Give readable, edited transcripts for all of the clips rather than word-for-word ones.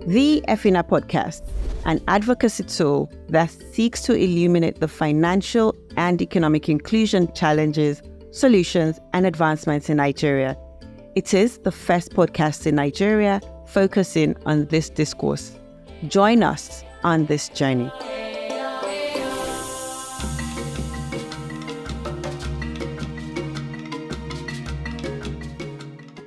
The FINA Podcast, an advocacy tool that seeks to illuminate the financial and economic inclusion challenges, solutions, and advancements in Nigeria. It is the first podcast in Nigeria focusing on this discourse. Join us on this journey.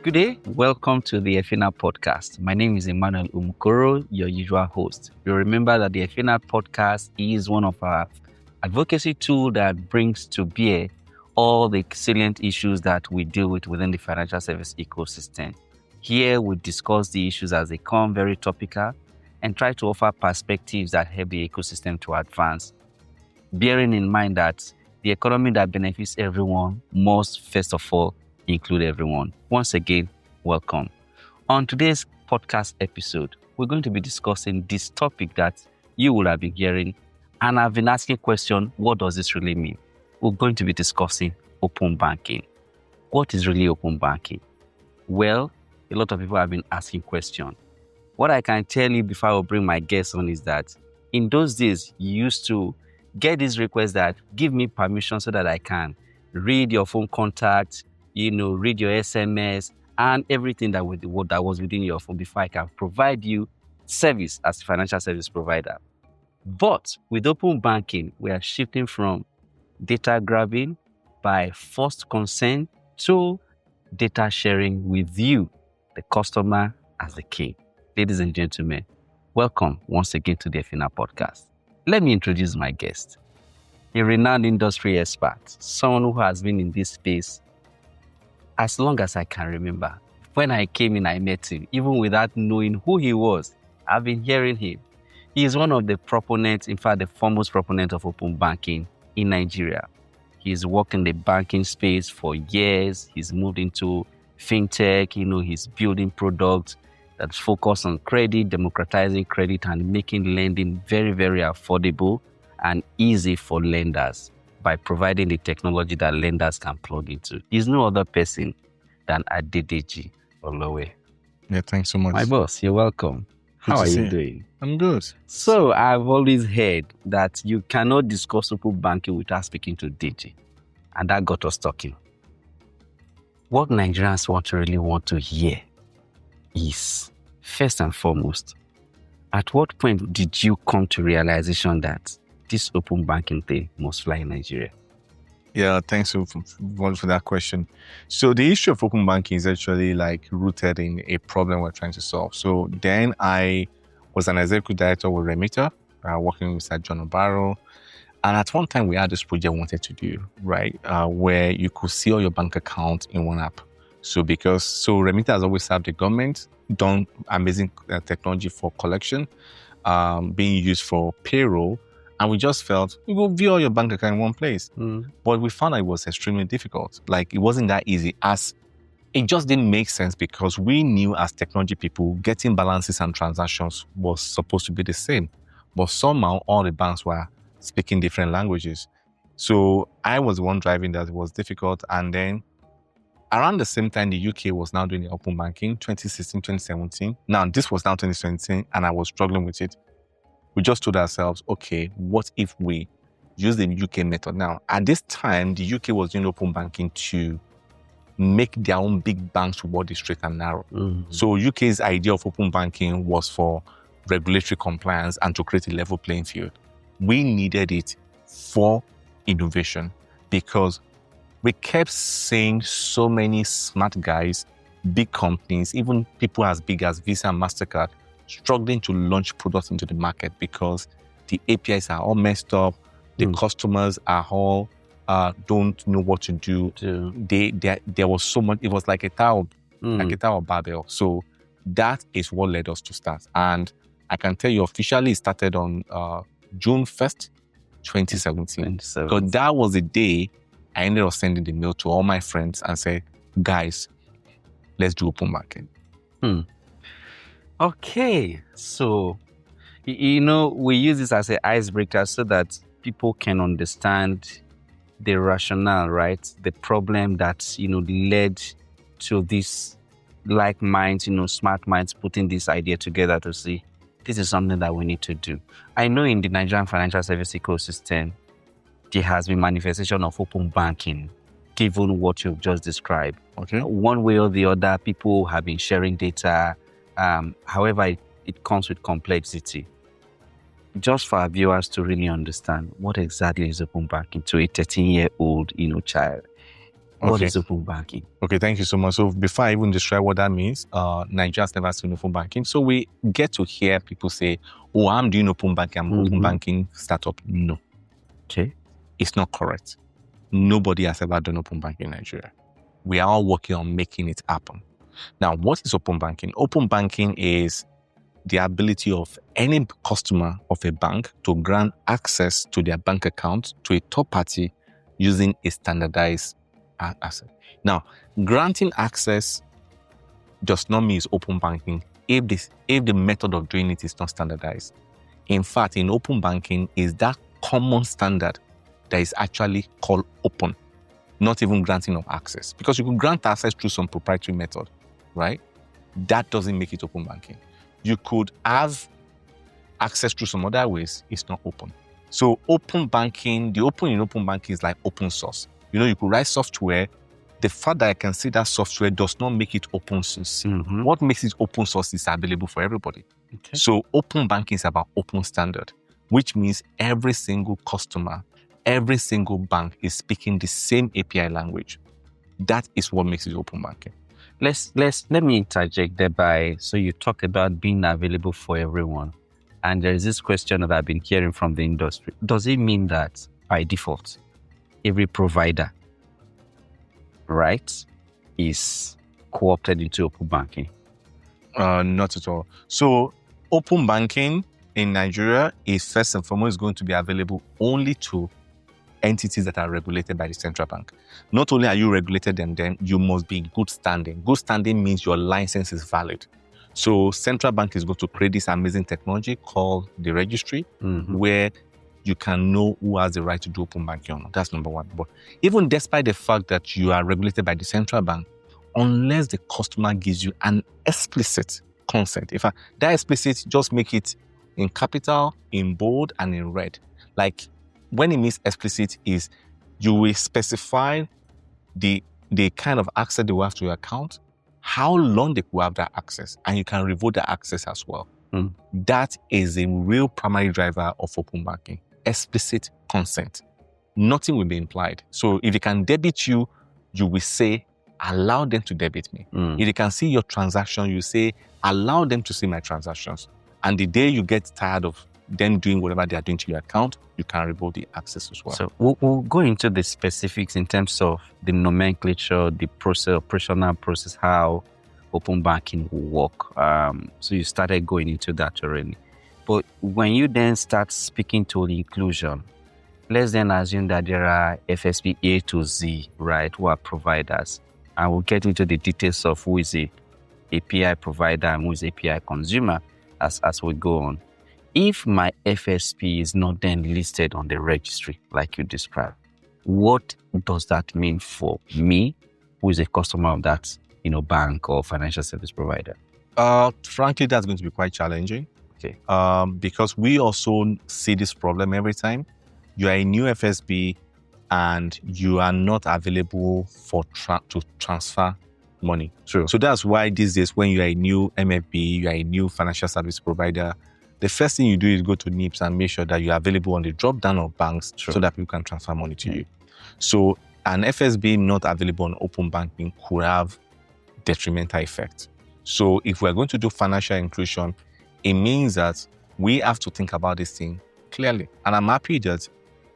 Good day. Welcome to the FINA podcast. My name is Emmanuel Umukoro, your usual host. You remember that the FINA podcast is one of our advocacy tools that brings to bear all the salient issues that we deal with within the financial service ecosystem. Here we discuss the issues as they come, very topical, and try to offer perspectives that help the ecosystem to advance. Bearing in mind that the economy that benefits everyone must, first of all, include everyone. Once again, welcome. On today's podcast episode, we're going to be discussing this topic that you will have been hearing, and I've been asking question, what does this really mean? We're going to be discussing open banking. What is really open banking? Well, a lot of people have been asking question. What I can tell you before I bring my guest on is that in those days, you used to get this request that give me permission so that I can read your phone contact, read your SMS and everything that was within your phone before I can provide you service as a financial service provider. But with open banking, we are shifting from data grabbing by forced consent to data sharing with you, the customer, as the king. Ladies and gentlemen, welcome once again to the FINA podcast. Let me introduce my guest, a renowned industry expert, someone who has been in this space as long as I can remember. When I came in, I met him. Even without knowing who he was, I've been hearing him. He is one of the proponents, in fact, the foremost proponent of open banking in Nigeria. He's worked in the banking space for years. He's moved into fintech. He's building products that focus on credit, democratizing credit, and making lending very, very affordable and easy for lenders by providing the technology that lenders can plug into. He's no other person than Adedeji Olowe. Yeah, thanks so much. My boss, you're welcome. How are you doing? I'm good. So I've always heard that you cannot discuss open banking without speaking to Deji. And that got us talking. What Nigerians really want to hear is, first and foremost, at what point did you come to realization that this open banking thing must fly in Nigeria? Yeah, thanks for that question. So the issue of open banking is actually rooted in a problem we're trying to solve. So then I was an executive director with Remita, working with John Obaro. And at one time we had this project we wanted to do, right? Where you could see all your bank accounts in one app. So Remita has always served the government, done amazing technology for collection, being used for payroll. And we just felt, we will view all your bank account in one place. But we found that it was extremely difficult. It wasn't that easy, as it just didn't make sense, because we knew as technology people, getting balances and transactions was supposed to be the same. But somehow all the banks were speaking different languages. So I was the one driving that. It was difficult. And then around the same time, the UK was now doing the open banking, 2016, 2017. Now this was now 2017, and I was struggling with it. We just told ourselves, okay, what if we use the UK method? Now, at this time, the UK was doing open banking to make their own big banks work the straight and narrow. So UK's idea of open banking was for regulatory compliance and to create a level playing field. We needed it for innovation, because we kept seeing so many smart guys, big companies, even people as big as Visa and MasterCard, struggling to launch products into the market because the APIs are all messed up. The customers are all don't know what to do. There was so much. It was like a tower of Babel. So that is what led us to start. And I can tell you officially it started on June 1st, 2017. So that was the day I ended up sending the mail to all my friends and said, guys, let's do open banking. Okay, so, we use this as an icebreaker so that people can understand the rationale, right? The problem that, led to this like minds, smart minds putting this idea together to see this is something that we need to do. I know in the Nigerian financial service ecosystem, there has been manifestation of open banking, given what you've just described. Okay. One way or the other, people have been sharing data. However, it comes with complexity. Just for our viewers to really understand, what exactly is open banking to a 13-year-old, child? What is open banking? Okay, thank you so much. So before I even describe what that means, Nigerians never seen open banking. So we get to hear people say, oh, I'm doing open banking, I'm open banking startup. No. Okay. It's not correct. Nobody has ever done open banking in Nigeria. We are all working on making it happen. Now, what is open banking? Open banking is the ability of any customer of a bank to grant access to their bank account to a third party using a standardized asset. Now, granting access does not mean it's open banking if the method of doing it is not standardized. In fact, in open banking is that common standard that is actually called open, not even granting of access. Because you can grant access through some proprietary method, right? That doesn't make it open banking. You could have access through some other ways, it's not open. So open banking, the open in open banking is like open source. You could write software. The fact that I can see that software does not make it open source. Mm-hmm. What makes it open source is available for everybody. Okay. So open banking is about open standard, which means every single customer, every single bank is speaking the same API language. That is what makes it open banking. Let me interject thereby. So you talk about being available for everyone. And there is this question that I've been hearing from the industry. Does it mean that by default, every provider, right, is co-opted into open banking? Not at all. So open banking in Nigeria is first and foremost going to be available only to entities that are regulated by the central bank. Not only are you regulated, then you must be in good standing. Good standing means your license is valid. So central bank is going to create this amazing technology called the registry, where you can know who has the right to do open banking or not. That's number one. But even despite the fact that you are regulated by the central bank, unless the customer gives you an explicit consent, in fact, that explicit, just make it in capital, in bold, and in red. Like, when it means explicit is you will specify the kind of access they will have to your account, how long they will have that access, and you can revoke the access as well. That is a real primary driver of open banking. Explicit consent. Nothing will be implied. So if they can debit you, you will say, allow them to debit me. If they can see your transaction, you say, allow them to see my transactions. And the day you get tired of them doing whatever they are doing to your account, you can revoke the access as well. So we'll go into the specifics in terms of the nomenclature, the process, operational process, how open banking will work. So you started going into that already. But when you then start speaking to inclusion, let's then assume that there are FSP A to Z, right, who are providers. And we'll get into the details of who is a API provider and who is API consumer as we go on. If my FSP is not then listed on the registry, like you described, what does that mean for me, who is a customer of that, bank or financial service provider? Frankly, that's going to be quite challenging. Okay. Because we also see this problem every time. You are a new FSB and you are not available to transfer money. True. So that's why these days, when you are a new MFB, you are a new financial service provider, the first thing you do is go to NIPS and make sure that you're available on the drop down of banks so that people can transfer money to you. So an FSB not available on open banking could have detrimental effect. So if we're going to do financial inclusion, it means that we have to think about this thing clearly. And I'm happy that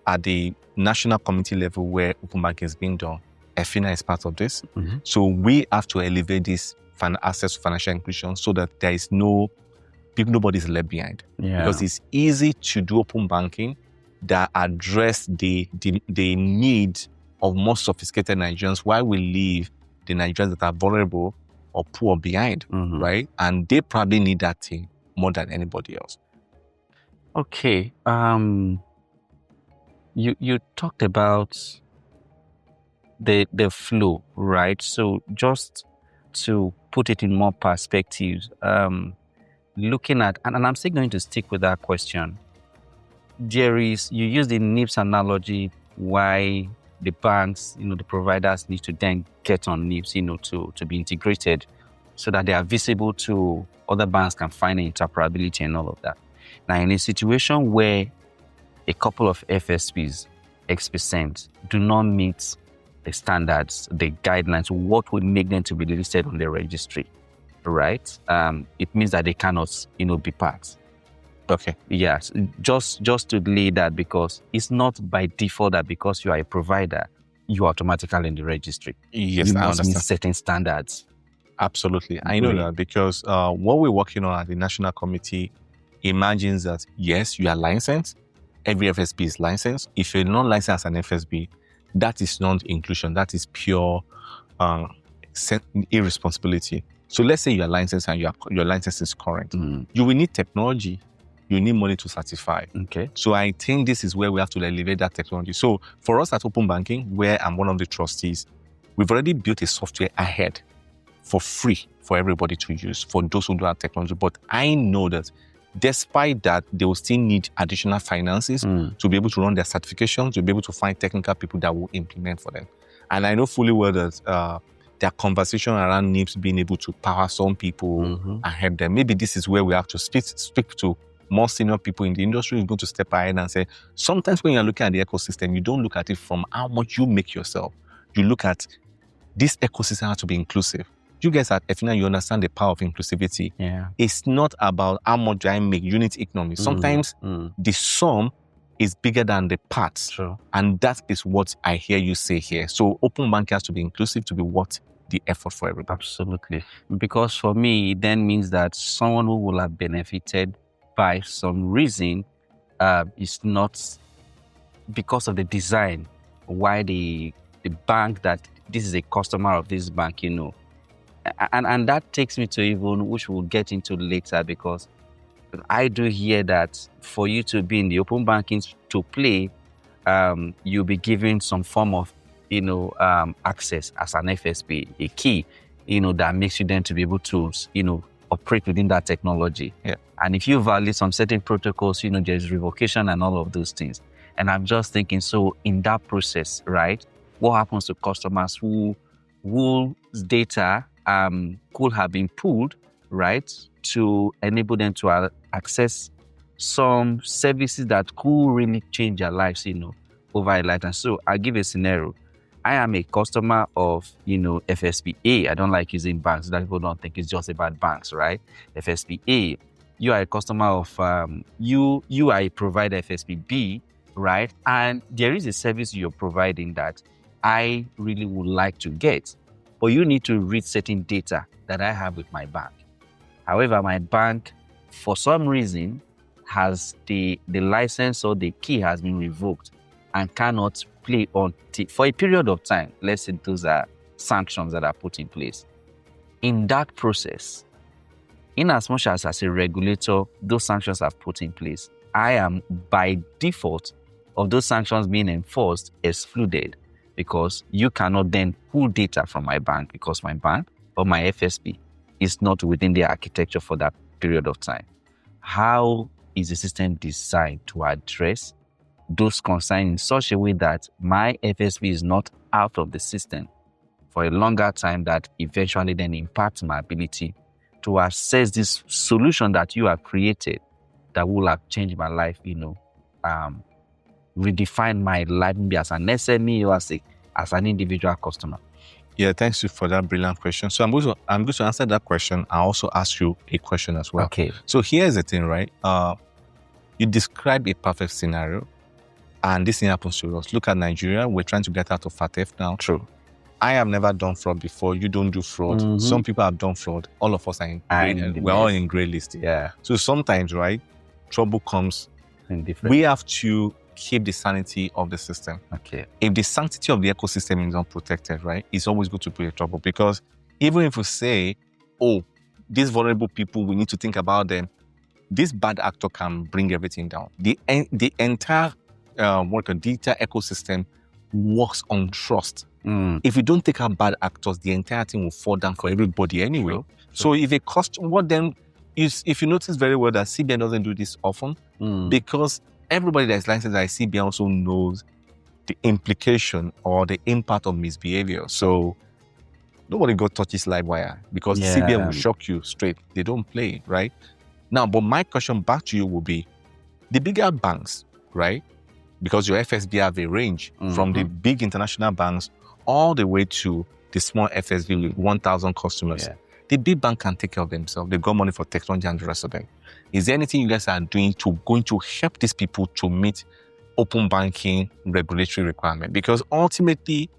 at the national committee level where open banking is being done, EFINA is part of this. So we have to elevate this access to financial inclusion so that there is nobody's left behind. Because it's easy to do open banking that address the need of more sophisticated Nigerians while we leave the Nigerians that are vulnerable or poor behind, right? And they probably need that thing more than anybody else. Okay. You talked about the flow, right? So just to put it in more perspective, looking at, and I'm still going to stick with that question. You use the NIPS analogy, why the banks, the providers need to then get on NIPS, to be integrated so that they are visible to other banks, can find interoperability and all of that. Now, in a situation where a couple of FSPs, X%, do not meet the standards, the guidelines, what would make them to be listed on the registry, right? It means that they cannot, be part. Okay. Yes, just to lay that, because it's not by default that because you are a provider, you are automatically in the registry. Yes, you I must meet understand. certain standards. Absolutely. I know that because what we're working on at the National Committee imagines that, yes, you are licensed. Every FSB is licensed. If you're not licensed as an FSB, that is not inclusion. That is pure irresponsibility. So let's say you are licensed and your license is current. You will need technology. You need money to certify. Okay. So I think this is where we have to elevate that technology. So for us at Open Banking, where I'm one of the trustees, we've already built a software ahead for free for everybody to use, for those who don't have technology. But I know that despite that, they will still need additional finances to be able to run their certifications, to be able to find technical people that will implement for them. And I know fully well that their conversation around NIPS being able to power some people and help them. Maybe this is where we have to speak to more senior people in the industry who's going to step ahead and say, sometimes when you're looking at the ecosystem, you don't look at it from how much you make yourself. You look at this ecosystem has to be inclusive. You guys at EFINA, you understand the power of inclusivity. Yeah. It's not about how much do I make, unit economics. Sometimes the sum is bigger than the parts. True. And that is what I hear you say here. So open banking has to be inclusive to be worth the effort for everybody. Absolutely. Because for me, it then means that someone who will have benefited by some reason is not because of the design, why the bank that this is a customer of this bank, And that takes me to even, which we'll get into later, because I do hear that for you to be in the open banking to play, you'll be given some form of, access as an FSP, a key, that makes you then to be able to, operate within that technology. Yeah. And if you violate some certain protocols, there's revocation and all of those things. And I'm just thinking, so in that process, right, what happens to customers whose data could have been pulled, right, to enable them to access some services that could really change their lives, over a lifetime. So I'll give a scenario. I am a customer of, FSPA. I don't like using banks. That people don't think it's just about banks, right? FSPA. You are a customer of, you are a provider, FSPB, right? And there is a service you're providing that I really would like to get. But you need to read certain data that I have with my bank. However, my bank, for some reason, has the license or the key has been revoked and cannot play on for a period of time. Let's say those are sanctions that are put in place. In that process, in as much as a regulator, those sanctions are put in place, I am by default of those sanctions being enforced excluded, because you cannot then pull data from my bank because my bank or my FSP is not within the architecture for that period of time. How is the system designed to address those concerns in such a way that my FSP is not out of the system for a longer time that eventually then impacts my ability to access this solution that you have created that will have changed my life, redefine my life maybe as an SME or as an individual customer? Yeah, thanks you for that brilliant question. So I'm going to answer that question. I also ask you a question as well. Okay. So here's the thing, right? You describe a perfect scenario, and this thing happens to us. Look at Nigeria. We're trying to get out of FATF now. True. I have never done fraud before. You don't do fraud. Some people have done fraud. All of us are we're all in gray list. Yeah. So sometimes, right, trouble comes. Indifferent. We have to keep the sanity of the system. Okay. If the sanctity of the ecosystem is not protected, right, it's always going to create trouble. Because even if we say, oh, these vulnerable people, we need to think about them, this bad actor can bring everything down. The entire data ecosystem works on trust. Mm. If you don't take out bad actors, the entire thing will fall down for everybody anyway. True. So if a what then is, if you notice very well that CBN doesn't do this often, because everybody that is licensed at CBN also knows the implication or the impact of misbehavior. So nobody got touches live wire because CBN will shock you straight. They don't play, right? Now, but my question back to you will be, the bigger banks, right? Because your FSB have a range from the big international banks all the way to the small FSB with 1,000 customers. Yeah. The big bank can take care of themselves. They got money for technology and the rest of them. Is there anything you guys are doing going to help these people to meet open banking regulatory requirement? Because ultimately,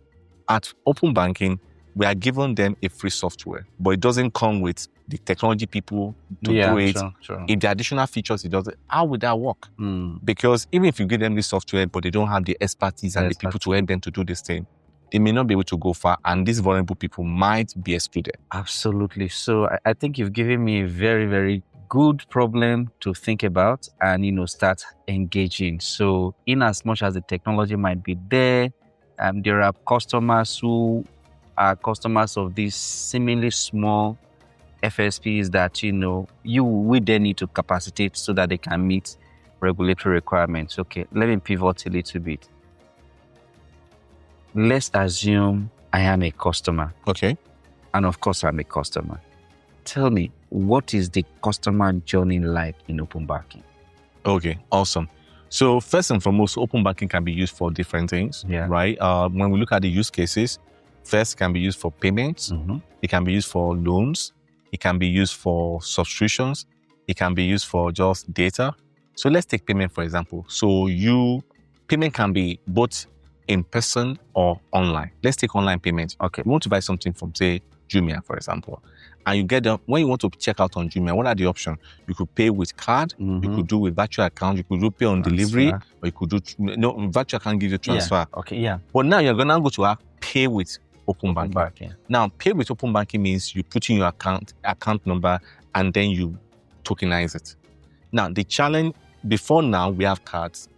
at open banking, we are giving them a free software, but it doesn't come with the technology people to do it. Sure. If the additional features, it doesn't. How would that work? Because even if you give them the software, but they don't have the expertise and the people to help them to do this thing, they may not be able to go far, and these vulnerable people might be excluded. Absolutely. So I think you've given me a very, very good problem to think about and, start engaging. So in as much as the technology might be there are customers who are customers of these seemingly small FSPs that, we then need to capacitate so that they can meet regulatory requirements. Okay, let me pivot a little bit. Let's assume I am a customer. Okay. And of course, I'm a customer. Tell me, what is the customer journey like in open banking? Okay, awesome. So first and foremost, open banking can be used for different things, right? When we look at the use cases, first, it can be used for payments. It can be used for loans. It can be used for subscriptions. It can be used for just data. So let's take payment, for example. So payment can be both in person or online. Let's take online payment. Okay, you want to buy something from, say, Jumia, for example, and you get them when you want to check out on Jumia. What are the options? You could pay with card. You could do with virtual account. You could do pay on delivery, or you could do virtual account give you transfer. But now you're gonna go to pay with open banking. Now, pay with open banking means you put in your account number and then you tokenize it. Now, the challenge before now we have cards.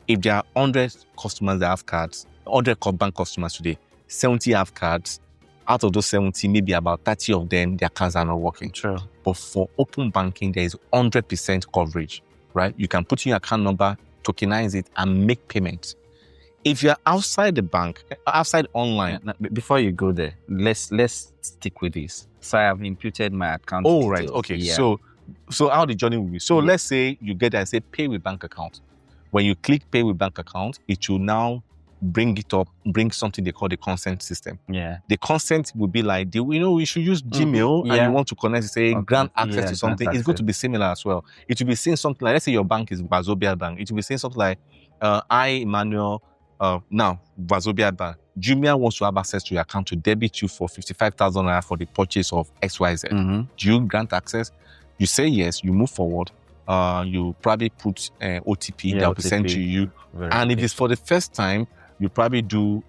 If there are 100 customers that have cards, 100 bank customers today, 70 have cards. Out of those 70, maybe about 30 of them, their cards are not working. True. But for open banking, there is 100% coverage, right? You can put in your account number, tokenize it, and make payments. If you're outside the bank, outside online. Now, before you go there, let's stick with this. So I have imputed my account. Oh, right. Okay. Yeah. So how the journey will be. So let's say you get there and say pay with bank account. When you click pay with bank account, it will now bring something they call the consent system. Yeah. The consent will be like, we should use Gmail and you want to connect, say, grant access to something. It's going to be similar as well. It will be saying something like, let's say your bank is Wazobia Bank. It will be saying something like, Emmanuel, now Wazobia Bank. Jumia wants to have access to your account to debit you for 55,000 naira for the purchase of XYZ. Do you grant access? You say yes, you move forward. You probably put OTP that will be sent to you. And if it's for the first time, you probably do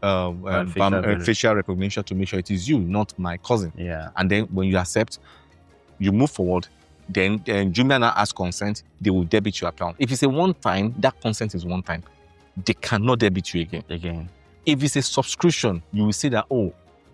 facial recognition to make sure it is you, not my cousin. Yeah. And then when you accept, you move forward. Then Jumia now asks consent. They will debit your account. If it's a one time, that consent is one time. They cannot debit you again. If it's a subscription, you will see that,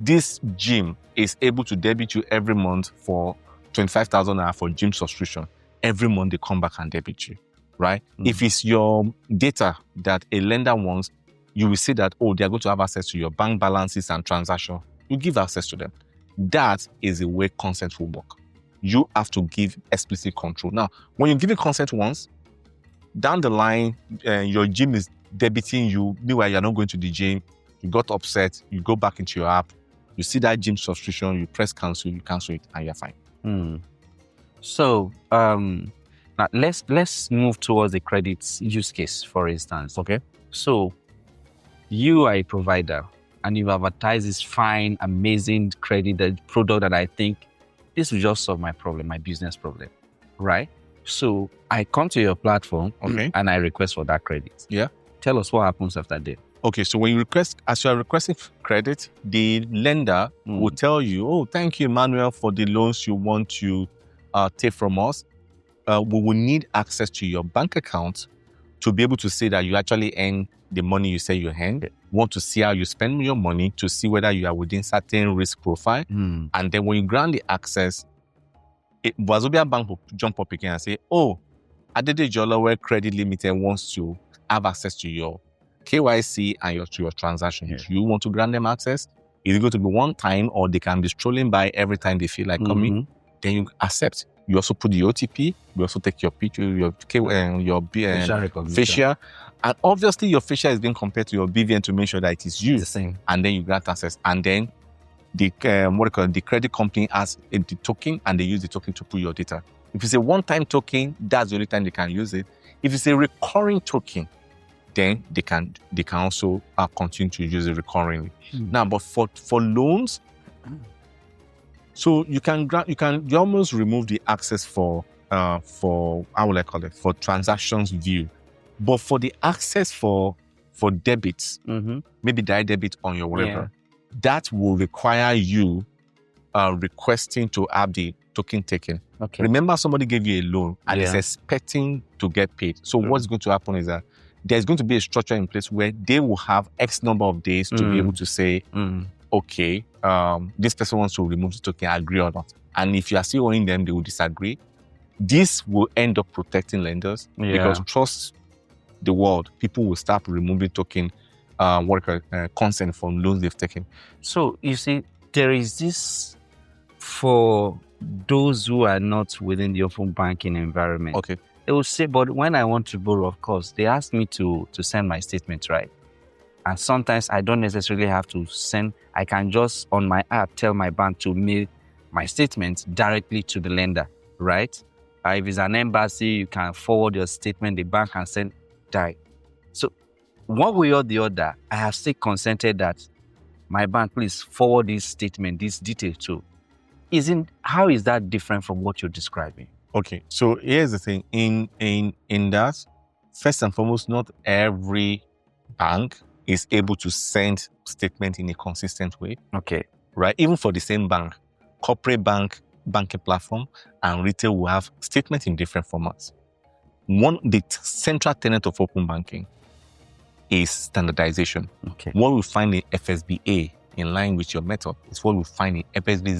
this gym is able to debit you every month for 25,000 naira for gym subscription. Every month they come back and debit you, right? If it's your data that a lender wants, you will see that, they are going to have access to your bank balances and transactions. You give access to them. That is the way consent will work. You have to give explicit control. Now, when you give it consent once, down the line, your gym is debiting you. Meanwhile, you're not going to the gym. You got upset. You go back into your app. You see that gym subscription. You press cancel. You cancel it, and you're fine. So, now let's move towards the credit use case, for instance. Okay. So, you are a provider, and you've advertised this fine, amazing credit product that I think this will just solve my problem, my business problem, right? So I come to your platform, and I request for that credit. Yeah. Tell us what happens after that. Okay, so when you as you are requesting credit, the lender will tell you, thank you, Emmanuel, for the loans you want to take from us. We will need access to your bank account to be able to say that you actually earn the money you say you earned. want to see how you spend your money to see whether you are within certain risk profile. And then when you grant the access, Wazobia Bank will jump up again and say, oh, Adedeji Olowe Credit Limited wants to have access to your KYC and to your transaction. Yeah. Do you want to grant them access? Is it going to be one time, or they can be strolling by every time they feel like coming? Then you accept. You also put the OTP. You also take your picture, your facial. And obviously your facial is being compared to your BVN to make sure that it is you. The same. And then you grant access. And then the credit company has the token, and they use the token to put your data. If it's a one-time token, that's the only time they can use it. If it's a recurring token, then they can also continue to use it recurringly. Now, but for loans, so you almost remove the access for how will I call it, for transactions view, but for the access for debits, maybe direct debit on your whatever, that will require you requesting to have the token taken. Okay. Remember, somebody gave you a loan and is expecting to get paid. So what's going to happen is that there's going to be a structure in place where they will have X number of days to be able to say, okay, this person wants to remove the token, agree or not. And if you are still owing them, they will disagree. This will end up protecting lenders because trust the world, people will start removing token consent from loans they've taken. So you see, there is this for those who are not within the open banking environment. Okay. They will say, but when I want to borrow, of course, they ask me to send my statement, right? And sometimes I don't necessarily have to send. I can just, on my app, tell my bank to mail my statement directly to the lender, right? If it's an embassy, you can forward your statement, the bank can send direct. So one way or the other, I have still consented that my bank, please forward this statement, this detail to. How is that different from what you're describing? Okay, so here's the thing. In that, first and foremost, not every bank is able to send statement in a consistent way. Okay. Right? Even for the same bank, corporate banking platform and retail will have statement in different formats. The central tenet of open banking is standardization. Okay. What we find in FSBA, in line with your method, is what we find in FSB.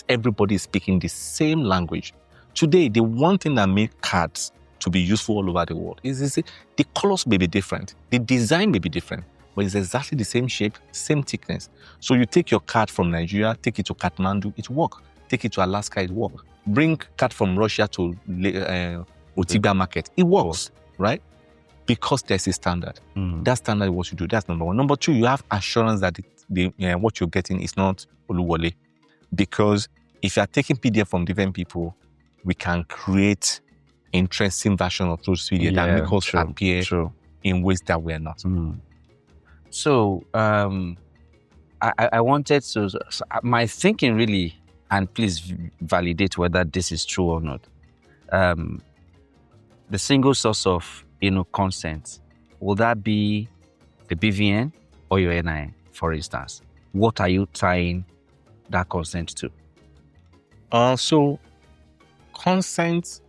Everybody is speaking the same language. Today, the one thing that makes cards to be useful all over the world is the colors may be different, the design may be different, but it's exactly the same shape, same thickness. So you take your card from Nigeria, take it to Kathmandu, it works. Take it to Alaska, it works. Bring card from Russia to Otibia market, it works, right? Because there's a standard. That standard is what you do. That's number one. Number two, you have assurance that what you're getting is not Oluwole. Because if you are taking PDF from different people, we can create interesting version of those videos that make us appear in ways that we're not. So I wanted to, my thinking really, and please validate whether this is true or not. The single source of consent, will that be the BVN or your NIN, for instance? What are you tying that consent to? So consent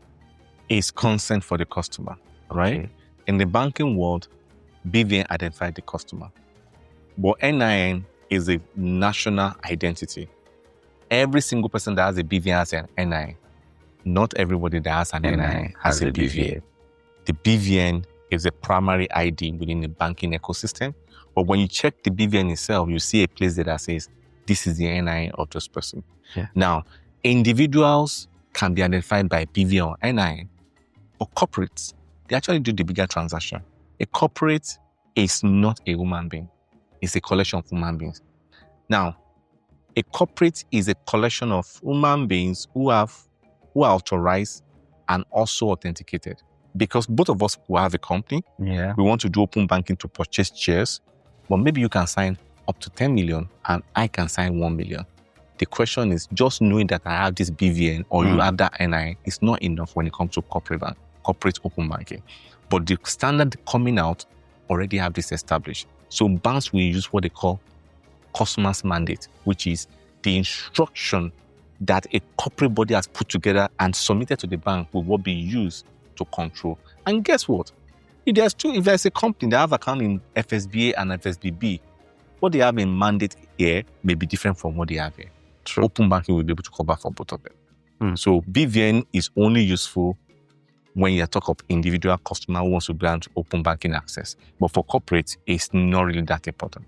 is consent for the customer, right? Okay. In the banking world, BVN identifies the customer. But NIN is a national identity. Every single person that has a BVN has an NIN. Not everybody that has an NIN has a BVN. The BVN is a primary ID within the banking ecosystem. But when you check the BVN itself, you see a place that says, this is the NIN of this person. Yeah. Now, individuals can be identified by BVN or NIN, but corporates, they actually do the bigger transaction. A corporate is not a human being. It's a collection of human beings. Now, a corporate is a collection of human beings who are authorized and also authenticated. Because both of us will have a company. Yeah. We want to do open banking to purchase shares, but maybe you can sign up to 10 million and I can sign 1 million. The question is, just knowing that I have this BVN or you have that NIN is not enough when it comes to corporate open banking. But the standard coming out already have this established. So banks will use what they call customer's mandate, which is the instruction that a corporate body has put together and submitted to the bank will what be used to control. And guess what? If there's a company that have account in FSBA and FSBB, what they have in mandate here may be different from what they have here. True. Open banking will be able to cover for both of them. So BVN is only useful when you talk of individual customer who wants to grant open banking access. But for corporate, it's not really that important.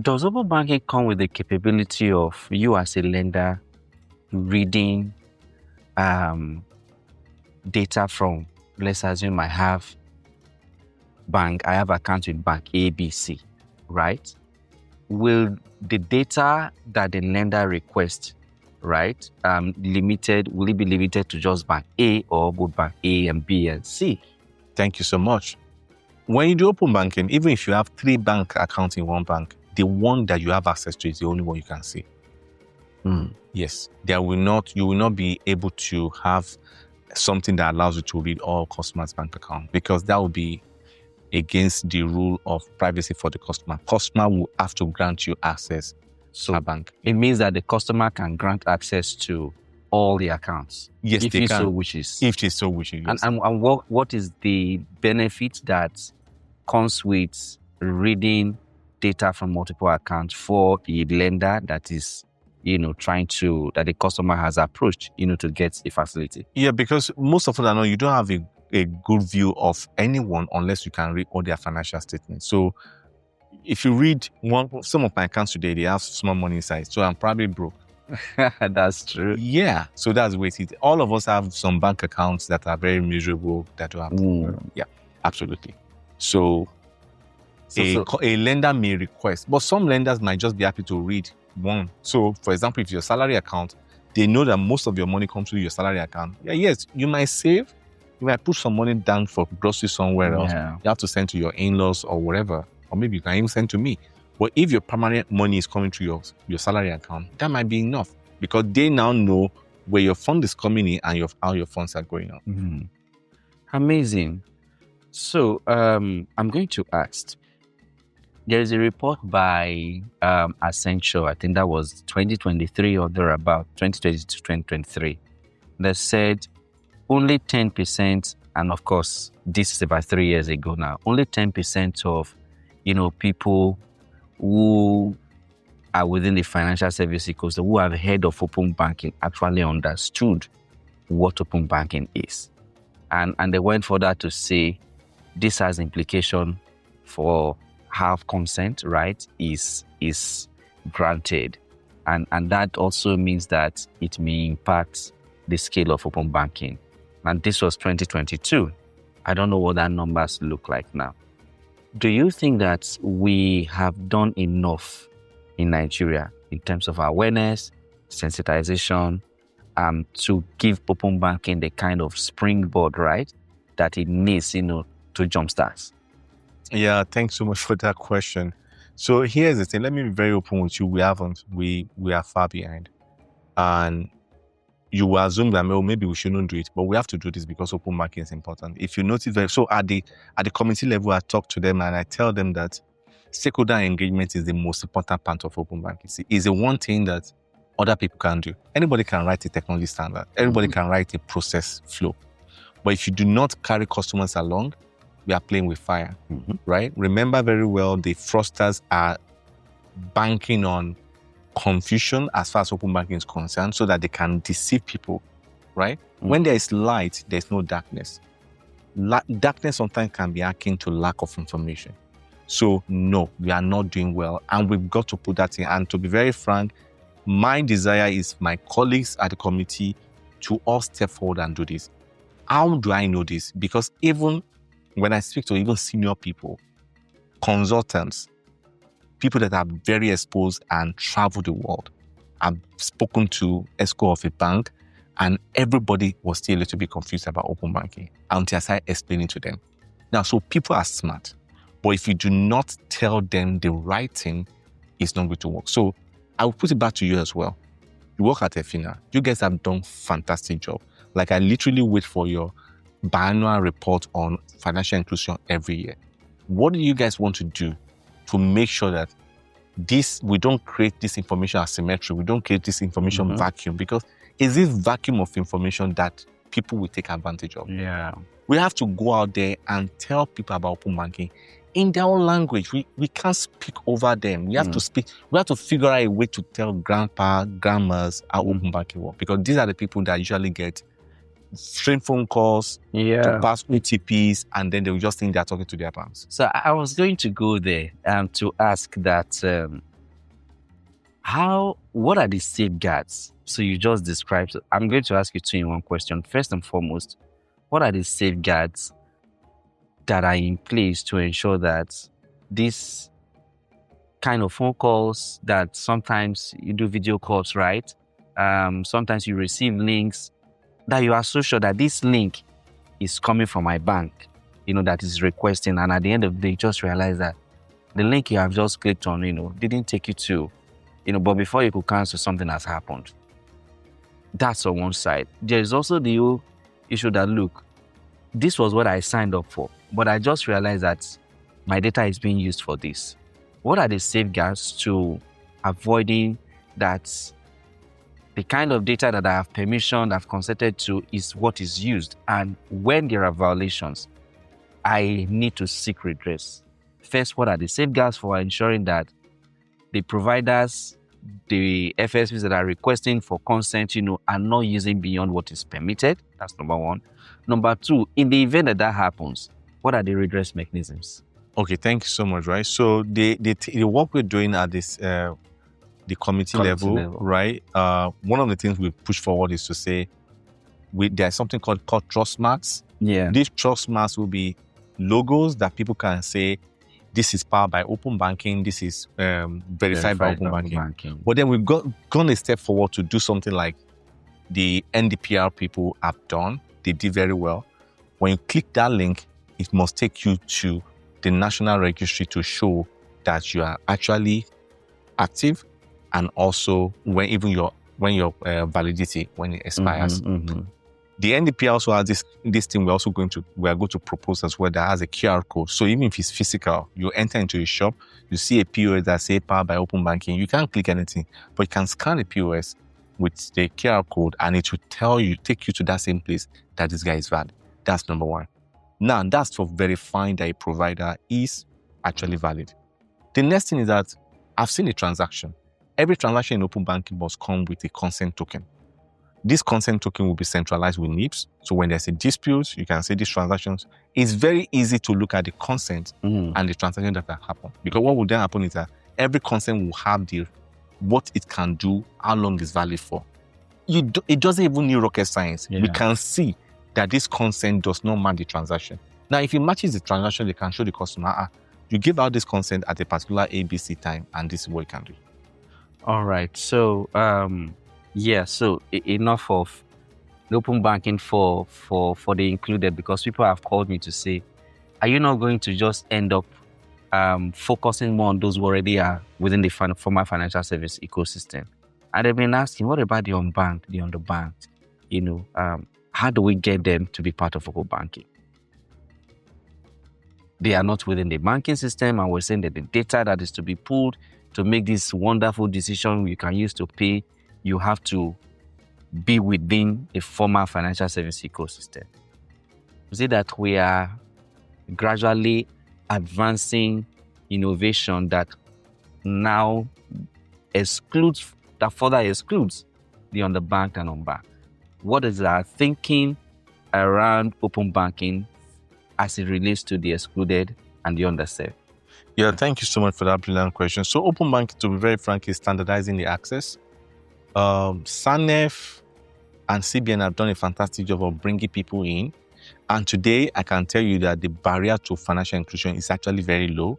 Does open banking come with the capability of you as a lender reading data from, let's assume I have account with bank ABC, right? Will the data that the lender requests, right, will it be limited to just bank A or both bank A and B and C? Thank you so much. When you do open banking, even if you have 3 bank accounts in one bank, the one that you have access to is the only one you can see. Yes, you will not be able to have something that allows you to read all customers' bank accounts, because that will be against the rule of privacy for the customer. Customer will have to grant you access to a bank. It means that the customer can grant access to all the accounts. Yes, if they he can. so wishes. If he so wishes, yes. And what is the benefit that comes with reading data from multiple accounts for the lender that is, that the customer has approached, to get a facility? Yeah, because most of us know you don't have a good view of anyone unless you can read all their financial statements. So if you read some of my accounts today, they have small money inside. So I'm probably broke. That's true. Yeah. So that's the way it is. All of us have some bank accounts that are very miserable that you have. Yeah, absolutely. So a lender may request, but some lenders might just be happy to read one. So for example, if your salary account, they know that most of your money comes through your salary account. Yeah, yes, you might save. You might put some money down for groceries somewhere else. Yeah. You have to send to your in-laws or whatever. Or maybe you can even send to me. But if your permanent money is coming through your salary account, that might be enough, because they now know where your fund is coming in and how your funds are going out. Amazing. So I'm going to ask, there is a report by Accenture, I think that was 2023 or thereabout, 2022 to 2023, that said only 10%, and of course, this is about 3 years ago now, only 10% of, people who are within the financial service ecosystem who have heard of open banking actually understood what open banking is. And they went further to say this has implication for how consent, right, is granted. And that also means that it may impact the scale of open banking. And this was 2022. I don't know what that numbers look like now. Do you think that we have done enough in Nigeria in terms of awareness, sensitization, to give open banking the kind of springboard, right, that it needs, to jumpstart? Yeah, thanks so much for that question. So here's the thing. Let me be very open with you. We are far behind. And you will assume that maybe we shouldn't do it, but we have to do this because open banking is important. If you notice that, so at the community level, I talk to them and I tell them that stakeholder engagement is the most important part of open banking. It's the one thing that other people can do. Anybody can write a technology standard. Everybody can write a process flow. But if you do not carry customers along, we are playing with fire, right? Remember very well, the fraudsters are banking on confusion as far as open banking is concerned, so that they can deceive people, right? When there is light, there's no darkness. Darkness sometimes can be akin to lack of information. So no, we are not doing well, and we've got to put that in. And to be very frank, my desire is my colleagues at the committee to all step forward and do this. How do I know this? Because even when I speak to even senior people, consultants, people that are very exposed and travel the world, I've spoken to ESCO of a bank, and everybody was still a little bit confused about open banking until I started explaining to them. Now, so people are smart, but if you do not tell them the right thing, it's not going to work. So I will put it back to you as well. You work at EFINA. You guys have done fantastic job. Like, I literally wait for your biannual report on financial inclusion every year. What do you guys want to do to make sure that we don't create this information asymmetry, we don't create this information vacuum? Because it's this vacuum of information that people will take advantage of. Yeah. We have to go out there and tell people about open banking in their own language. We can't speak over them. We have to speak. We have to figure out a way to tell grandmas how open banking works, because these are the people that usually get strange phone calls to pass OTPs, and then they will just think they're talking to their banks. So I was going to go there to ask that what are the safeguards? So you just described. I'm going to ask you two in one question. First and foremost, what are the safeguards that are in place to ensure that this kind of phone calls, that sometimes you do video calls, right? Sometimes you receive links, that you are so sure that this link is coming from my bank, that is requesting, and at the end of the day, you just realize that the link you have just clicked on, didn't take you to, but before you could cancel, something has happened. That's on one side. There is also the whole issue that, look, this was what I signed up for, but I just realized that my data is being used for this. What are the safeguards to avoiding that the kind of data that I have permission, I've consented to, is what is used? And when there are violations, I need to seek redress. First, what are the safeguards for ensuring that the providers, the FSPs that are requesting for consent, are not using beyond what is permitted? That's number one. Number two, in the event that happens, what are the redress mechanisms? Okay, thank you so much, right? So the work we're doing at this the committee level, right? One of the things we push forward is to say there's something called trust marks. Yeah. These trust marks will be logos that people can say, this is powered by open banking, this is verified by open banking. But then we've gone a step forward to do something like the NDPR people have done. They did very well. When you click that link, it must take you to the national registry to show that you are actually active, and also when your validity, when it expires. The NDP also has this thing we are going to propose as well, that has a QR code. So even if it's physical, you enter into a shop, you see a POS that says powered by open banking, you can't click anything, but you can scan the POS with the QR code, and it will take you to that same place that this guy is valid. That's number one. Now, that's for verifying that a provider is actually valid. The next thing is that I've seen a transaction. Every transaction in open banking must come with a consent token. This consent token will be centralized with NIPS. So when there's a dispute, you can say these transactions. It's very easy to look at the consent and the transaction that have happened. Because what will then happen is that every consent will have what it can do, how long it's valid for. It doesn't even need rocket science. Yeah. We can see that this consent does not match the transaction. Now, if it matches the transaction, they can show the customer, you give out this consent at a particular ABC time, and this is what you can do. All right. So, so enough of the open banking for the included, because people have called me to say, are you not going to just end up focusing more on those who already are within the formal financial service ecosystem? And they've been asking, what about the unbanked, the underbanked? How do we get them to be part of open banking? They are not within the banking system, and we're saying that the data that is to be pulled to make this wonderful decision you can use to pay, you have to be within a formal financial service ecosystem. You see that we are gradually advancing innovation that now further excludes the underbanked and unbanked. What is our thinking around open banking as it relates to the excluded and the underserved? Yeah, thank you so much for that brilliant question. So open banking, to be very frank, is standardizing the access. SANEF and CBN have done a fantastic job of bringing people in. And today, I can tell you that the barrier to financial inclusion is actually very low.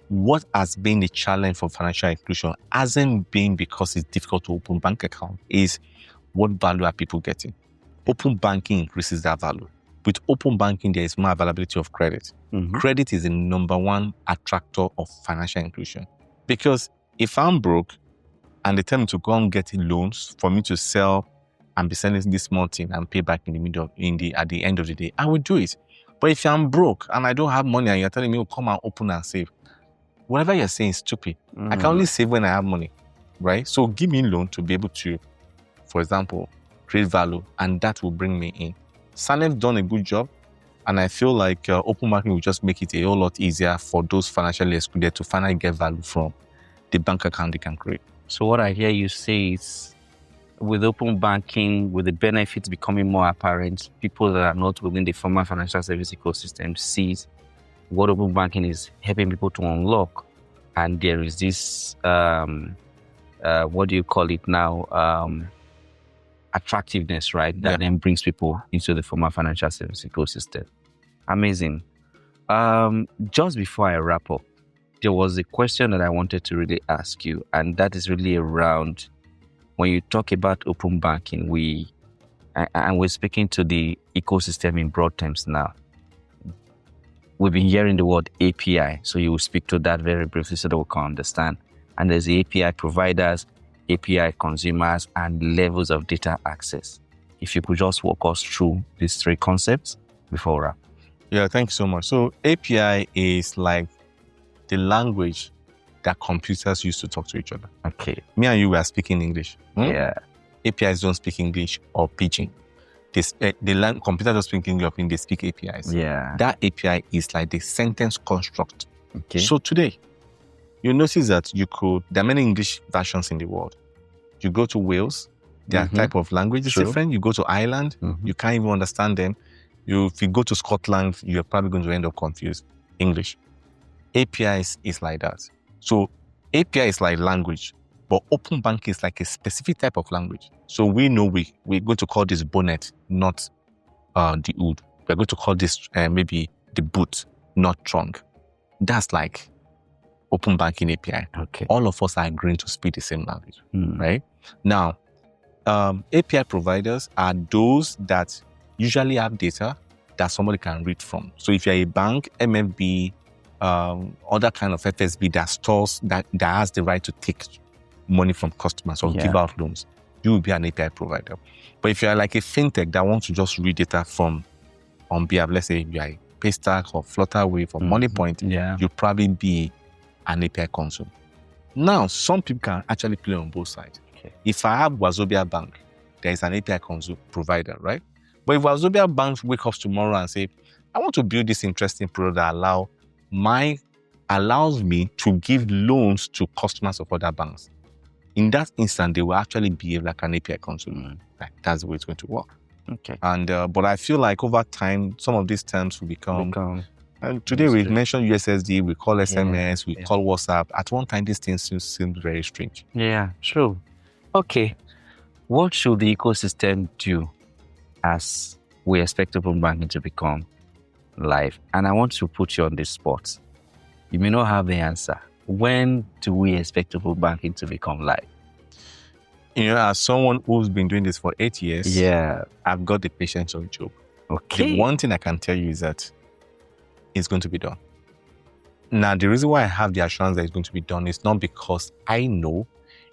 What has been the challenge for financial inclusion hasn't been because it's difficult to open bank account, is what value are people getting? Open banking increases that value. With open banking, there is more availability of credit. Credit is the number one attractor of financial inclusion. Because if I'm broke and they tell me to go and get loans for me to sell and be selling this small thing and pay back at the end of the day, I will do it. But if I'm broke and I don't have money and you're telling me, oh, come and open and save, whatever you're saying is stupid. I can only save when I have money, right? So give me a loan to be able to, for example, create value, and that will bring me in. Sanef done a good job. And I feel like open banking will just make it a whole lot easier for those financially excluded to finally get value from the bank account they can create. So what I hear you say is, with open banking, with the benefits becoming more apparent, people that are not within the formal financial service ecosystem see what open banking is helping people to unlock. And there is this, what do you call it now? Attractiveness, right? That then brings people into the formal financial service ecosystem. Amazing. Just before I wrap up, there was a question that I wanted to really ask you, and that is really around when you talk about open banking, we're speaking to the ecosystem in broad terms now. We've been hearing the word API, so you will speak to that very briefly so that we can understand. And there's the API providers, API consumers, and levels of data access. If you could just walk us through these three concepts before we wrap. Yeah, thank you so much. So API is like the language that computers use to talk to each other. Okay. Me and you were speaking English. Yeah. APIs don't speak English or pidgin. Computer don't speak English or pidgin, they speak APIs. Yeah. That API is like the sentence construct. Okay. So today, you notice that there are many English versions in the world. You go to Wales, their type of language is different. You go to Ireland, you can't even understand them. If you go to Scotland, you're probably going to end up confused. English. APIs is like that. So API is like language, but open banking is like a specific type of language. So we know we're going to call this bonnet, not the hood. We're going to call this maybe the boot, not trunk. That's like open banking API. Okay. All of us are agreeing to speak the same language, right? Now, API providers are those that usually have data that somebody can read from. So if you're a bank, MFB, other kind of FSB that stores, that has the right to take money from customers or give out loans, you will be an API provider. But if you're like a fintech that wants to just read data from on behalf, let's say you're a Paystack or Flutterwave or MoneyPoint, you'll probably be an API consumer. Now, some people can actually play on both sides. Okay. If I have Wazobia Bank, there is an API provider, right? But if Wazobia Bank wake up tomorrow and say, I want to build this interesting product that allows me to give loans to customers of other banks, in that instant, they will actually behave like an API consumer. Like, that's the way it's going to work. Okay. And but I feel like over time, some of these terms will become and today we mentioned USSD, we call SMS, we call WhatsApp. At one time, these things seemed very strange. Yeah, true. Okay. What should the ecosystem do as we expect open banking to become live? And I want to put you on the spot. You may not have the answer. When do we expect open banking to become live? You know, as someone who's been doing this for 8 years, I've got the patience of Job. Okay. The one thing I can tell you is that it's going to be done. Now, the reason why I have the assurance that it's going to be done is not because I know,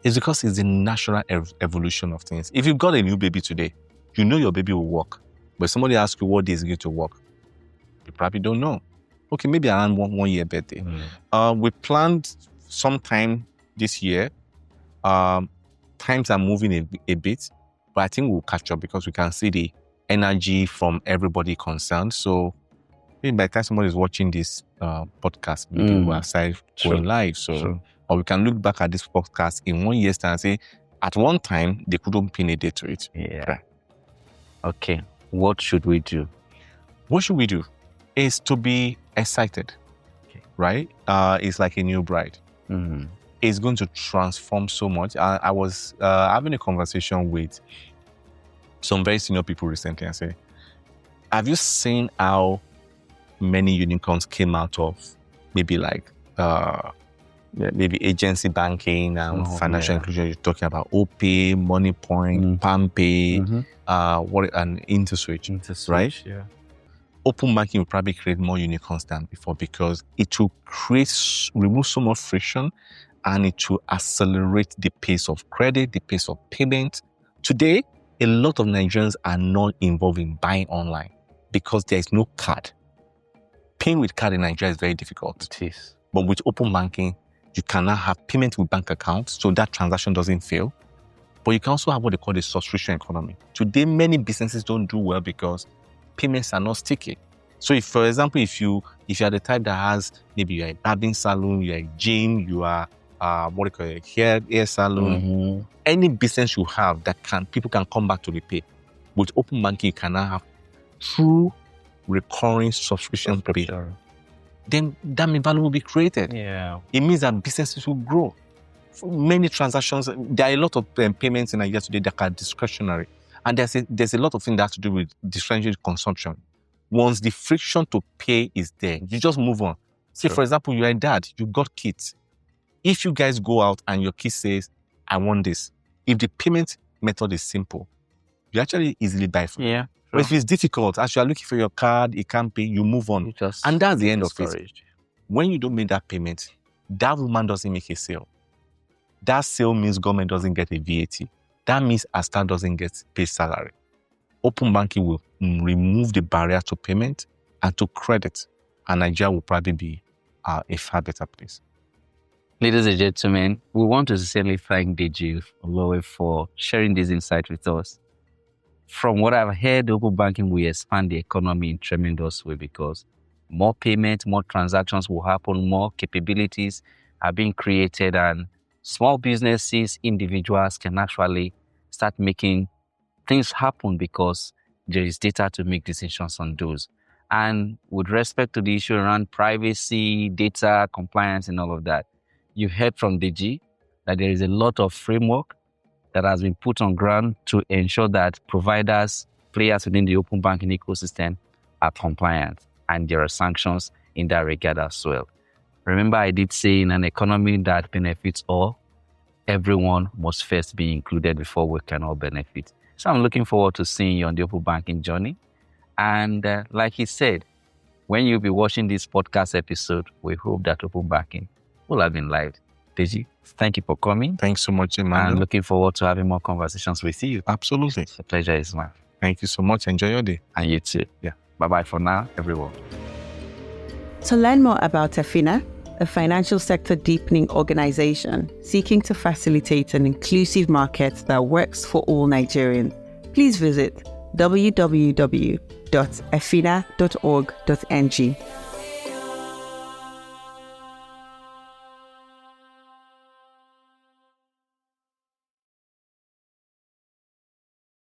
it's because it's the natural evolution of things. If you've got a new baby today, you know your baby will walk. But somebody asks you what day is going to walk, you probably don't know. Okay, maybe around one year birthday. We planned sometime this year. Times are moving a bit, but I think we'll catch up because we can see the energy from everybody concerned. So maybe by the time somebody is watching this podcast, maybe we'll have going live. So, or we can look back at this podcast in 1 year's time and say, at one time, they couldn't pin a date to it. Yeah. Right. Okay. What should we do? What should we do? Is to be excited, right? It's like a new bride. It's going to transform so much. I was having a conversation with some very senior people recently and say, have you seen how many unicorns came out of maybe like maybe agency banking and financial inclusion? You're talking about OPay, MoneyPoint, PalmPay, and InterSwitch, right? Yeah. Open banking will probably create more unicorns than before because it will remove so much friction and it will accelerate the pace of credit, the pace of payment. Today, a lot of Nigerians are not involved in buying online because there is no card. Paying with card in Nigeria is very difficult. It is. But with open banking, you can now have payment with bank accounts so that transaction doesn't fail. But you can also have what they call the subscription economy. Today, many businesses don't do well because payments are not sticky. So if, for example, if you are the type that has, maybe you're a barbing salon, you're a gym, you are a hair salon, any business you have that people can come back to repay. With open banking, you can now have true recurring subscription pay. Then that value will be created. Yeah. It means that businesses will grow. For many transactions, there are a lot of payments in Nigeria today that are discretionary. And there's a lot of things that have to do with discretionary consumption. Once the friction to pay is there, you just move on. Say, for example, you're a dad, you got kids. If you guys go out and your kid says, I want this, if the payment method is simple, you actually easily buy from it. Yeah. But if it's difficult, as you are looking for your card, it can't pay, you move on. And that's the end of it. When you don't make that payment, that woman doesn't make a sale. That sale means government doesn't get a VAT. That means a staff doesn't get paid salary. Open banking will remove the barrier to payment and to credit, and Nigeria will probably be a far better place. Ladies and gentlemen, we want to sincerely thank Adedeji Olowe for sharing this insight with us. From what I've heard, open banking will expand the economy in a tremendous way because more payments, more transactions will happen, more capabilities are being created, and small businesses, individuals can actually start making things happen because there is data to make decisions on those. And with respect to the issue around privacy, data, compliance, and all of that, you heard from Deji that there is a lot of framework that has been put on ground to ensure that providers, players within the open banking ecosystem are compliant, and there are sanctions in that regard as well. Remember, I did say in an economy that benefits all, everyone must first be included before we can all benefit. So I'm looking forward to seeing you on the open banking journey. And like he said, when you'll be watching this podcast episode, we hope that open banking will have been live. Deji, thank you for coming. Thanks so much, Emmanuel. And looking forward to having more conversations with you. Absolutely. The pleasure is mine. Thank you so much. Enjoy your day. And you too. Yeah. Bye-bye for now, everyone. To learn more about AFINA, a financial sector deepening organization seeking to facilitate an inclusive market that works for all Nigerians, please visit www.afina.org.ng.